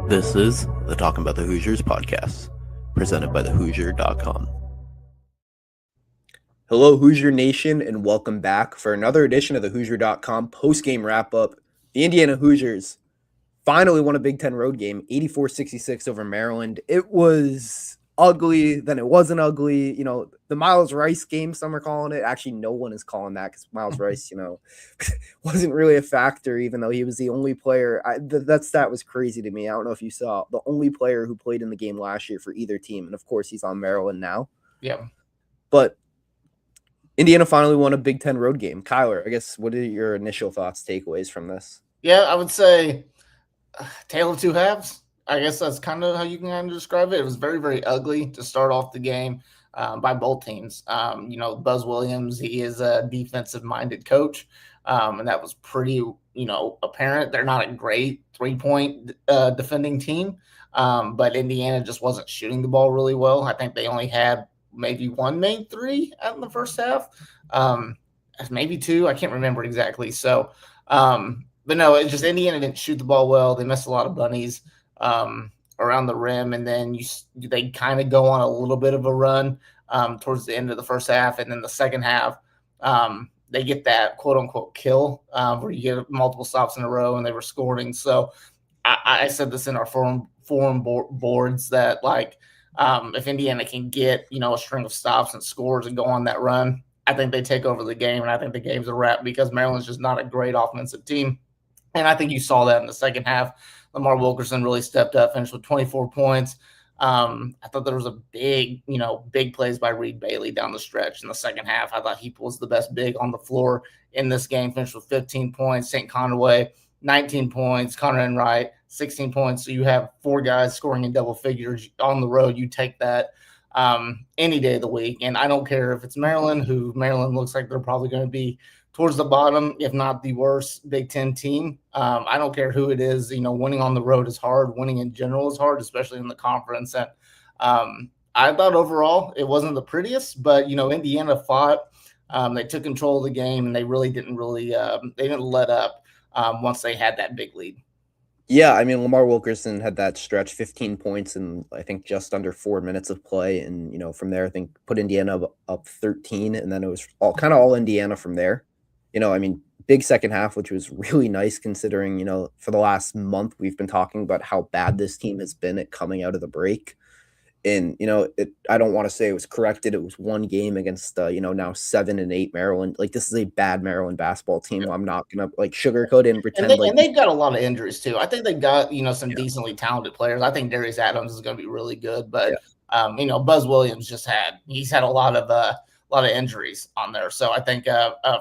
This is the Talkin Bout the Hoosiers podcast, presented by TheHoosier.com. Hello, Hoosier Nation, and welcome back for another edition of the Hoosier.com postgame wrap-up. The Indiana Hoosiers finally won a Big Ten road game, 84-66 over Maryland. It was ugly, then it wasn't ugly. You know, the Miles Rice game, some are calling it. Actually, no one is calling that because Miles Rice, wasn't really a factor, even though he was the only player. That stat was crazy to me. I don't know if you saw the only player who played in the game last year for either team. And of course, he's on Maryland now. Yeah. But Indiana finally won a Big Ten road game. Kyler, I guess, what are your initial thoughts, takeaways from this? Yeah, I would say tale of two halves. I guess that's kind of how you can kind of describe it. It was very, very ugly to start off the game by both teams. Buzz Williams, he is a defensive-minded coach, and that was pretty, apparent. They're not a great three-point defending team, but Indiana just wasn't shooting the ball really well. I think they only had maybe one made three out in the first half, maybe two. I can't remember exactly. So, but no, it's just Indiana didn't shoot the ball well. They missed a lot of bunnies around the rim, and then they kind of go on a little bit of a run towards the end of the first half, and then the second half they get that quote unquote kill where you get multiple stops in a row, and they were scoring. So I said this in our forum boards that if Indiana can get a string of stops and scores and go on that run, I think they take over the game, and I think the game's a wrap because Maryland's just not a great offensive team. And I think you saw that in the second half. Lamar Wilkerson really stepped up, finished with 24 points. I thought there was a big plays by Reed Bailey down the stretch in the second half. I thought he was the best big on the floor in this game, finished with 15 points. St. Conaway, 19 points. Connor Enright, 16 points. So you have four guys scoring in double figures on the road. You take that any day of the week. And I don't care if it's Maryland, who Maryland looks like they're probably going to be towards the bottom, if not the worst Big Ten team. I don't care who it is. Winning on the road is hard. Winning in general is hard, especially in the conference. And I thought overall it wasn't the prettiest, but, Indiana fought. They took control of the game, and they really didn't they didn't let up once they had that big lead. Yeah, I mean, Lamar Wilkerson had that stretch, 15 points in, I think, just under 4 minutes of play. And, from there, I think put Indiana up 13, and then it was all Indiana from there. Big second half, which was really nice considering, for the last month, we've been talking about how bad this team has been at coming out of the break. And, I don't want to say it was corrected. It was one game against, now 7-8 Maryland. This is a bad Maryland basketball team. Yeah. I'm not going to sugarcoat it and pretend and they've got a lot of injuries too. I think they've got, some decently talented players. I think Darius Adams is going to be really good, but, Buzz Williams he's had a lot of injuries on there. So I think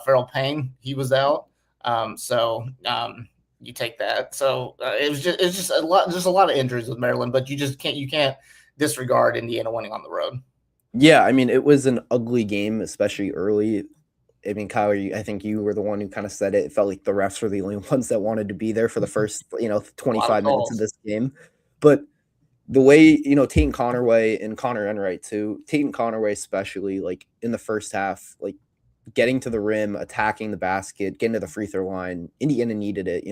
Farrell Payne, he was out. You take that. So it's just a lot of injuries with Maryland, but you can't disregard Indiana winning on the road. Yeah, it was an ugly game, especially early. Kyler, I think you were the one who kind of said it. It felt like the refs were the only ones that wanted to be there for the first, 25 minutes of this game. But the way, Tate Conaway and Connor Enright too, Tate Conaway especially, in the first half, getting to the rim, attacking the basket, getting to the free throw line, Indiana needed it.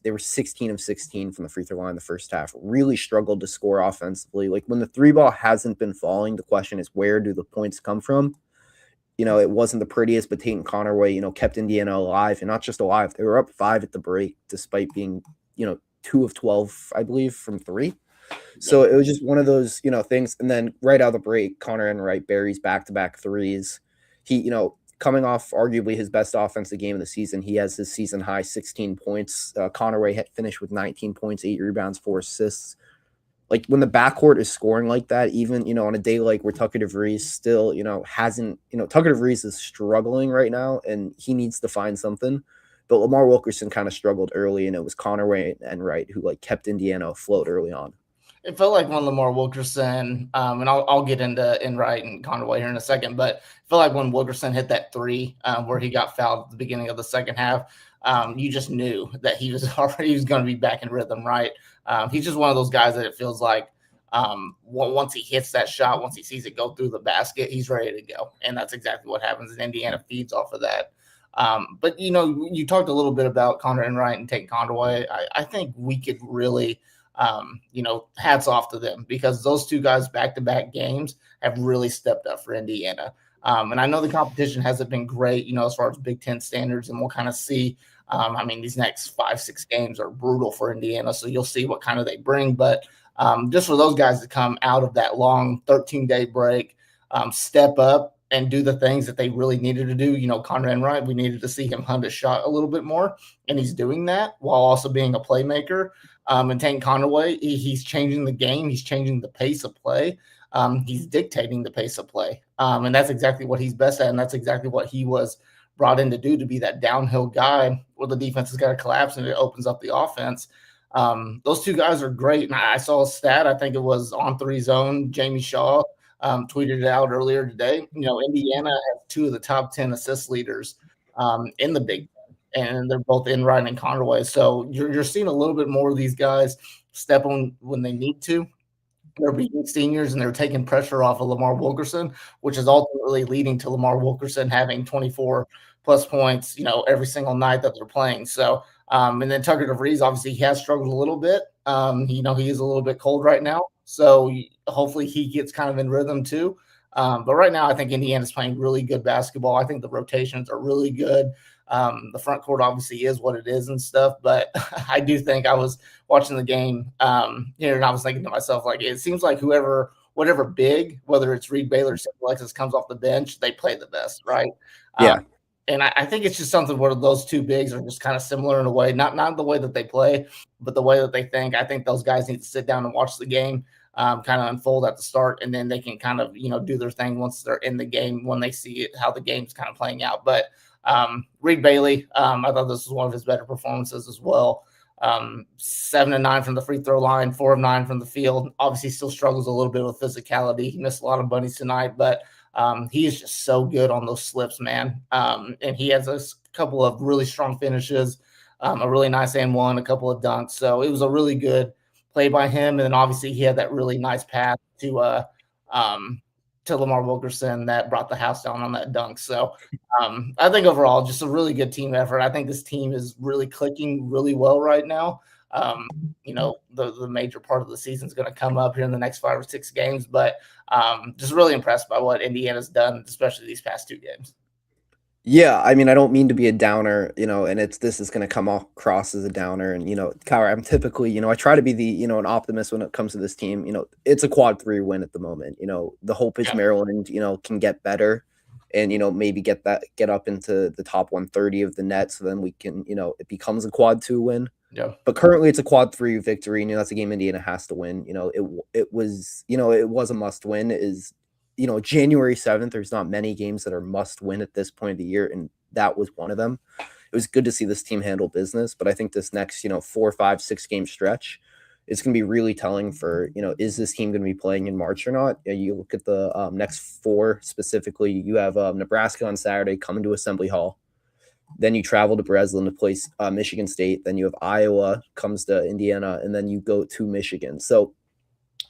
They were 16 of 16 from the free throw line in the first half, really struggled to score offensively. When the three ball hasn't been falling, the question is, where do the points come from? It wasn't the prettiest, but Tate Conaway, kept Indiana alive, and not just alive. They were up 5 at the break, despite being, 2 of 12, I believe, from 3. So it was just one of those, things. And then right out of the break, Connor Enright buries back-to-back threes. He, coming off arguably his best offensive game of the season, he has his season high 16 points. Conaway had finished with 19 points, 8 rebounds, 4 assists. When the backcourt is scoring like that, even, on a day where Tucker DeVries still, hasn't, Tucker DeVries is struggling right now, and he needs to find something. But Lamar Wilkerson kind of struggled early, and it was Conaway and Enright who kept Indiana afloat early on. It felt like when Lamar Wilkerson, and I'll get into Enright and Conaway here in a second, but I feel like when Wilkerson hit that three where he got fouled at the beginning of the second half, you just knew that he was going to be back in rhythm, right? He's just one of those guys that it feels like once he hits that shot, once he sees it go through the basket, he's ready to go. And that's exactly what happens. And Indiana feeds off of that. But, you talked a little bit about Connor Enright and Tate Conaway. I think we could really hats off to them, because those two guys back-to-back games have really stepped up for Indiana. And I know the competition hasn't been great, as far as Big Ten standards, and we'll kind of see. These next 5-6 games are brutal for Indiana, so you'll see what kind of they bring. But just for those guys to come out of that long 13-day break, step up and do the things that they really needed to do. Conrad Wright, we needed to see him hunt a shot a little bit more, and he's doing that while also being a playmaker. And Tank Conaway, he's changing the game. He's changing the pace of play. He's dictating the pace of play. And that's exactly what he's best at, and that's exactly what he was brought in to do, to be that downhill guy where the defense has got to collapse and it opens up the offense. Those two guys are great. And I saw a stat, I think it was on 3 Zone, Jamie Shaw tweeted it out earlier today. Indiana has 2 of the top 10 assist leaders in the Big Ten, and they're both Enright and Conaway. So you're seeing a little bit more of these guys step on when they need to. They're beating seniors and they're taking pressure off of Lamar Wilkerson, which is ultimately leading to Lamar Wilkerson having 24 plus points, every single night that they're playing. So, and then Tucker DeVries, obviously he has struggled a little bit. He is a little bit cold right now. So hopefully he gets kind of in rhythm too. But right now I think Indiana's playing really good basketball. I think the rotations are really good. The front court obviously is what it is and stuff, but I do think I was watching the game, and I was thinking to myself, like, it seems like whatever big, whether it's Reed Baylor, Alexis comes off the bench, they play the best, right? Yeah. And I think it's just something where those two bigs are just kind of similar in a way, not the way that they play, but the way that they think. I think those guys need to sit down and watch the game kind of unfold at the start, and then they can kind of, do their thing once they're in the game, when they see it, how the game's kind of playing out. But Reed Bailey, I thought this was one of his better performances as well. 7 of 9 from the free throw line, 4 of 9 from the field. Obviously still struggles a little bit with physicality. He missed a lot of bunnies tonight, but he is just so good on those slips, man. And he has a couple of really strong finishes, a really nice and one, a couple of dunks. So it was a really good play by him. And then obviously he had that really nice pass to Lamar Wilkerson that brought the house down on that dunk. So I think overall, just a really good team effort. I think this team is really clicking really well right now. The major part of the season is going to come up here in the next 5 or 6 games, but just really impressed by what Indiana's done, especially these past 2 games. Yeah, I mean, I don't mean to be a downer, and this is going to come across as a downer. And, Kyle, I'm typically, I try to be the, an optimist when it comes to this team. It's a quad 3 win at the moment. The hope is Maryland, can get better and, maybe get up into the top 130 of the net. So then we can, it becomes a quad 2 win. Yeah. But currently it's a quad 3 victory. And, that's a game Indiana has to win. It was a must win. January 7th, there's not many games that are must win at this point of the year, and that was one of them. It was good to see this team handle business, but I think this next, 4, 5, 6 game stretch is going to be really telling for, is this team going to be playing in March or not? You look at the next 4 specifically, you have Nebraska on Saturday coming to Assembly Hall. Then you travel to Breslin to play Michigan State. Then you have Iowa comes to Indiana, and then you go to Michigan. So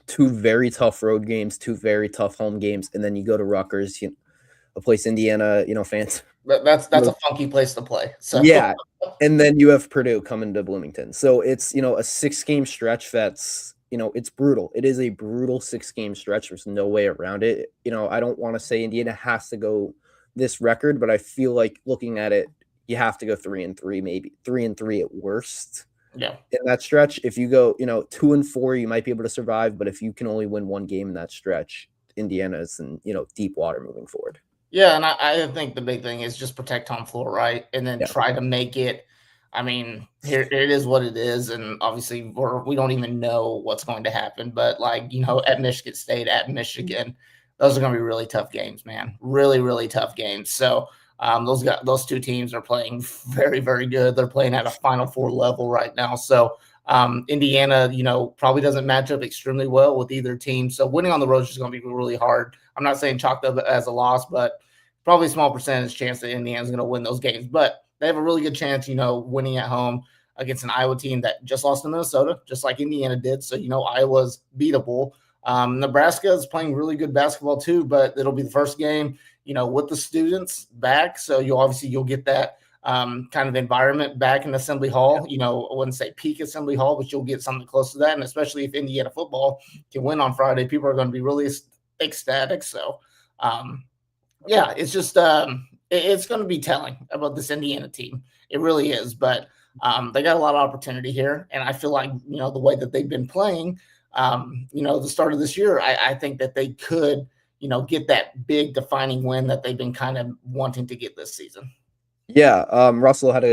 2 very tough road games, 2 very tough home games, and then you go to Rutgers, a place Indiana, fans. That's a funky place to play. So yeah, and then you have Purdue coming to Bloomington. So it's a 6 game stretch that's it's brutal. It is a brutal 6 game stretch. There's no way around it. I don't want to say Indiana has to go this record, but I feel like looking at it, you have to go 3-3, maybe 3-3 at worst. Yeah. In that stretch, if you go, 2-4, you might be able to survive. But if you can only win 1 game in that stretch, Indiana's in, deep water moving forward. Yeah, and I think the big thing is just protect home floor, right? And then try to make it. I mean, here it is what it is, and obviously we don't even know what's going to happen. But at Michigan State, at Michigan, those are going to be really tough games, man. Really, really tough games. So. Those 2 teams are playing very, very good. They're playing at a Final Four level right now. So Indiana, probably doesn't match up extremely well with either team. So winning on the road is going to be really hard. I'm not saying chalked up as a loss, but probably a small percentage chance that Indiana's going to win those games. But they have a really good chance, winning at home against an Iowa team that just lost to Minnesota, just like Indiana did. So, Iowa's beatable. Nebraska is playing really good basketball too, but it'll be the first game, with the students back. So you'll get that kind of environment back in Assembly Hall. You know, I wouldn't say peak Assembly Hall, but you'll get something close to that. And especially if Indiana football can win on Friday, people are going to be really ecstatic. So, yeah, it's just it's going to be telling about this Indiana team. It really is. But they got a lot of opportunity here, and I feel like the way that they've been playing, the start of this year, I think that they could get that big defining win that they've been kind of wanting to get this season. Yeah, Russell had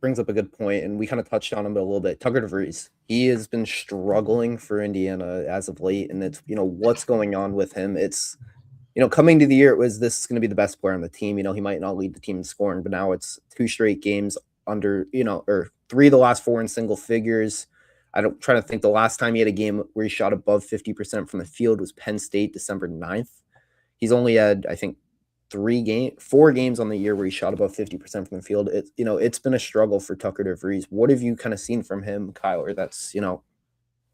brings up a good point, and we kind of touched on him a little bit. Tucker DeVries, he has been struggling for Indiana as of late, and it's what's going on with him. It's coming to the year, it was this is going to be the best player on the team. He might not lead the team in scoring, but now it's 2 straight games under or 3 of the last 4 in single figures. Trying to think the last time he had a game where he shot above 50% from the field was Penn State, December 9th. He's only had, I think, 4 games on the year where he shot above 50% from the field. It's been a struggle for Tucker DeVries. What have you kind of seen from him, Kyler, that's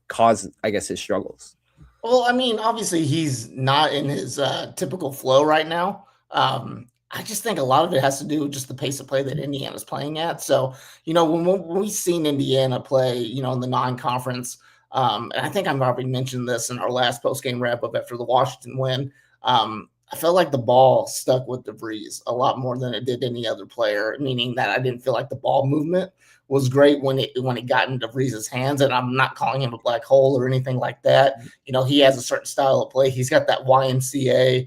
caused, I guess, his struggles? Well, I mean, obviously he's not in his typical flow right now. I just think a lot of it has to do with just the pace of play that Indiana's playing at. So, when we've seen Indiana play, in the non-conference, and I think I've already mentioned this in our last post-game wrap-up after the Washington win, I felt like the ball stuck with DeVries a lot more than it did any other player, meaning that I didn't feel like the ball movement was great when it got into DeVries' hands. And I'm not calling him a black hole or anything like that. He has a certain style of play. He's got that YMCA,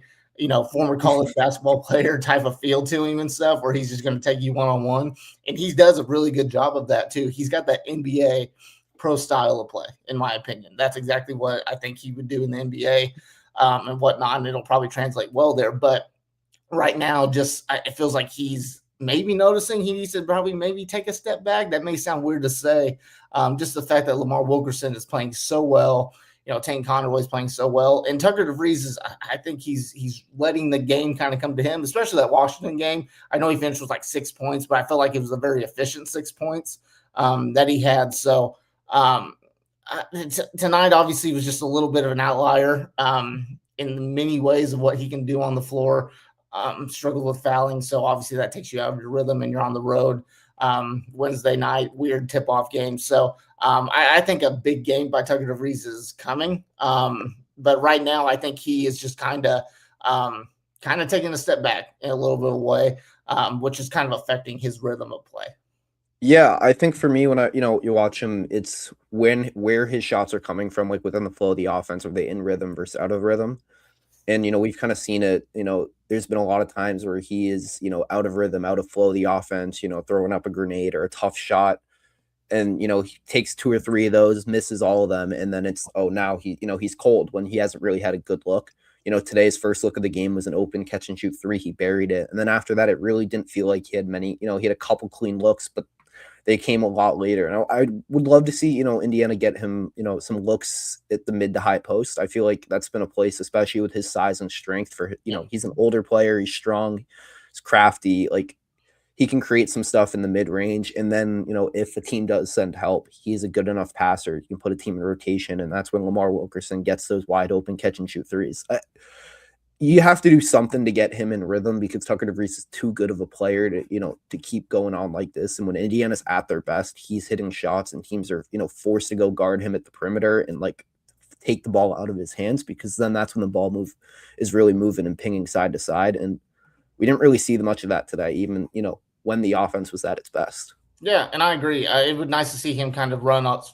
former college basketball player type of feel to him and stuff, where he's just going to take you one-on-one. And he does a really good job of that too. He's got that NBA pro style of play, in my opinion. That's exactly what I think he would do in the NBA. And whatnot, and it'll probably translate well there. But right now, it feels like he's maybe noticing he needs to probably maybe take a step back. That may sound weird to say. Just the fact that Lamar Wilkerson is playing so well, Tane Conroy is playing so well, and Tucker DeVries is. I think he's letting the game kind of come to him, especially that Washington game. I know he finished with like 6 points, but I felt like it was a very efficient 6 points that he had. So. Tonight obviously was just a little bit of an outlier in many ways of what he can do on the floor. Struggled with fouling, so obviously that takes you out of your rhythm, and you're on the road Wednesday night, weird tip-off game. So I think a big game by Tucker DeVries is coming, but right now I think he is just kind of taking a step back in a little bit of a way, which is kind of affecting his rhythm of play. Yeah, I think for me, when you watch him, it's where his shots are coming from, like within the flow of the offense, are they in rhythm versus out of rhythm? And we've kind of seen it. There's been a lot of times where he is, out of rhythm, out of flow of the offense. Throwing up a grenade or a tough shot, and he takes 2 or 3 of those, misses all of them, and then it's now he's cold when he hasn't really had a good look. Today's first look of the game was an open catch and shoot 3. He buried it, and then after that, it really didn't feel like he had many. He had a couple clean looks, but they came a lot later. And I would love to see, Indiana get him, some looks at the mid to high post. I feel like that's been a place, especially with his size and strength for, he's an older player. He's strong. He's crafty. Like, he can create some stuff in the mid range. And then, if the team does send help, he's a good enough passer. You can put a team in rotation. And that's when Lamar Wilkerson gets those wide open catch and shoot 3s. You have to do something to get him in rhythm, because Tucker DeVries is too good of a player to keep going on like this. And when Indiana's at their best, he's hitting shots and teams are, forced to go guard him at the perimeter and like take the ball out of his hands, because then that's when the ball is really moving and pinging side to side. And we didn't really see much of that today, even, when the offense was at its best. Yeah, and I agree. It would be nice to see him kind of run up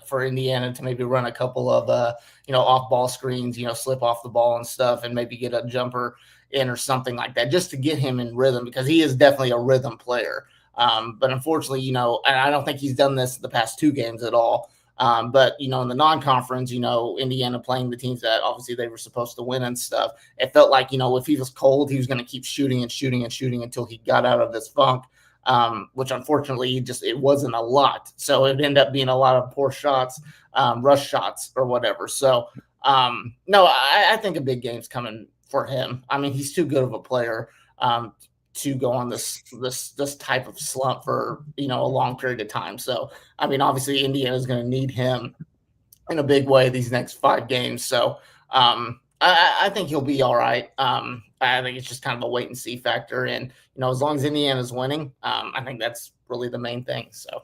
for Indiana to maybe run a couple of off ball screens, slip off the ball and stuff, and maybe get a jumper in or something like that, just to get him in rhythm, because he is definitely a rhythm player. But unfortunately, and I don't think he's done this the past 2 games at all. But in the non-conference, Indiana playing the teams that obviously they were supposed to win and stuff, it felt like if he was cold, he was going to keep shooting and shooting and shooting until he got out of this funk. Which unfortunately it wasn't a lot. So it ended up being a lot of poor shots, rush shots or whatever. So no, I think a big game's coming for him. I mean, he's too good of a player to go on this type of slump for, a long period of time. So, I mean, obviously Indiana is going to need him in a big way these next 5 games. So, I think he'll be all right. I think it's just kind of a wait and see factor, and as long as Indiana's winning, I think that's really the main thing. So.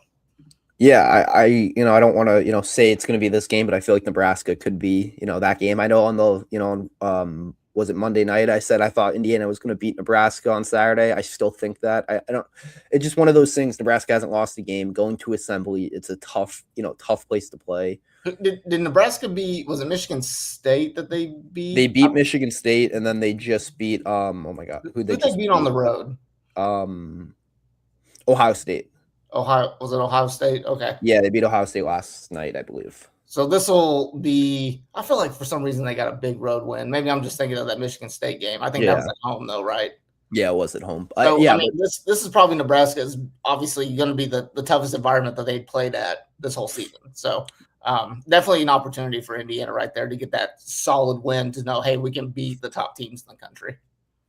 Yeah, I don't want to, say it's going to be this game, but I feel like Nebraska could be, that game. I know on the, was it Monday night? I said I thought Indiana was going to beat Nebraska on Saturday. I still think that. I don't. It's just one of those things. Nebraska hasn't lost a game. Going to Assembly, it's a tough, tough place to play. Did Nebraska beat? Was it Michigan State that they beat? They beat Michigan State, and then they just beat. Oh my God, Who they beat on the road? Ohio State. Ohio, was it Ohio State? Okay. Yeah, they beat Ohio State last night, I believe. So this will be. I feel like for some reason they got a big road win. Maybe I'm just thinking of that Michigan State game. I think that was at home, though, right? Yeah, it was at home. So yeah, I mean, this is probably Nebraska's obviously going to be the toughest environment that they played at this whole season. So definitely an opportunity for Indiana right there to get that solid win to know, hey, we can beat the top teams in the country.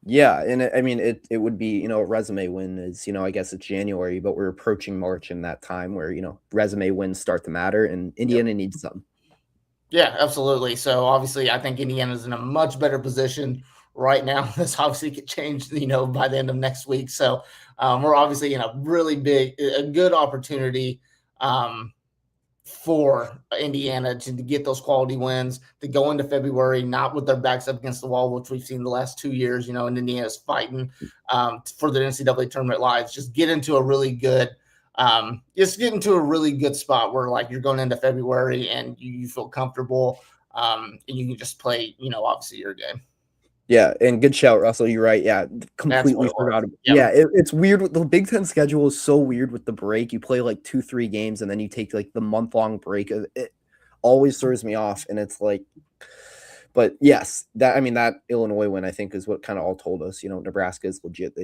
Yeah, and I mean, it would be, a resume win is, I guess it's January, but we're approaching March in that time where, resume wins start to matter, and Indiana needs some. Yeah, absolutely. So obviously, I think Indiana's in a much better position right now. This obviously could change, by the end of next week. So we're obviously in a really a good opportunity for Indiana to get those quality wins, to go into February, not with their backs up against the wall, which we've seen the last 2 years, and Indiana's fighting for their NCAA tournament lives. Just get into a really good spot where like you're going into February and you feel comfortable and you can just play, obviously your game. Yeah, and good shout, Russell. You're right. Yeah, completely forgot. Yep. Yeah, it's weird. The Big Ten schedule is so weird with the break. You play like 2-3 games and then you take like the month-long break. It always throws me off, and it's like, but yes, that Illinois win I think is what kind of all told us. Nebraska is legit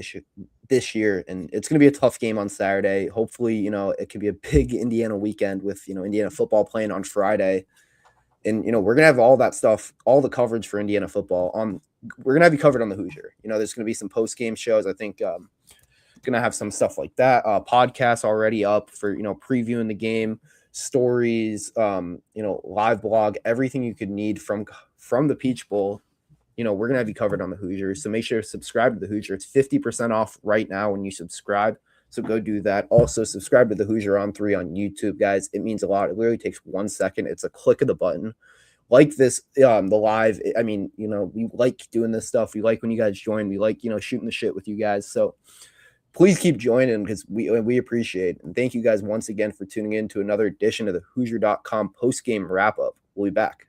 this year, and it's going to be a tough game on Saturday. Hopefully, it could be a big Indiana weekend with Indiana football playing on Friday. And we're gonna have all that stuff, all the coverage for Indiana football. We're gonna have you covered on the Hoosier. There's gonna be some post-game shows. I think gonna have some stuff like that. Podcasts already up for previewing the game, stories, live blog, everything you could need from the Peach Bowl. We're gonna have you covered on the Hoosier. So make sure to subscribe to the Hoosier. It's 50% off right now when you subscribe. So go do that. Also, subscribe to the Hoosier on 3 on YouTube, guys. It means a lot. It literally takes 1 second. It's a click of the button. Like this, the live. I mean, we like doing this stuff. We like when you guys join. We like, shooting the shit with you guys. So please keep joining because we appreciate it. And thank you guys once again for tuning in to another edition of the Hoosier.com post-game wrap-up. We'll be back.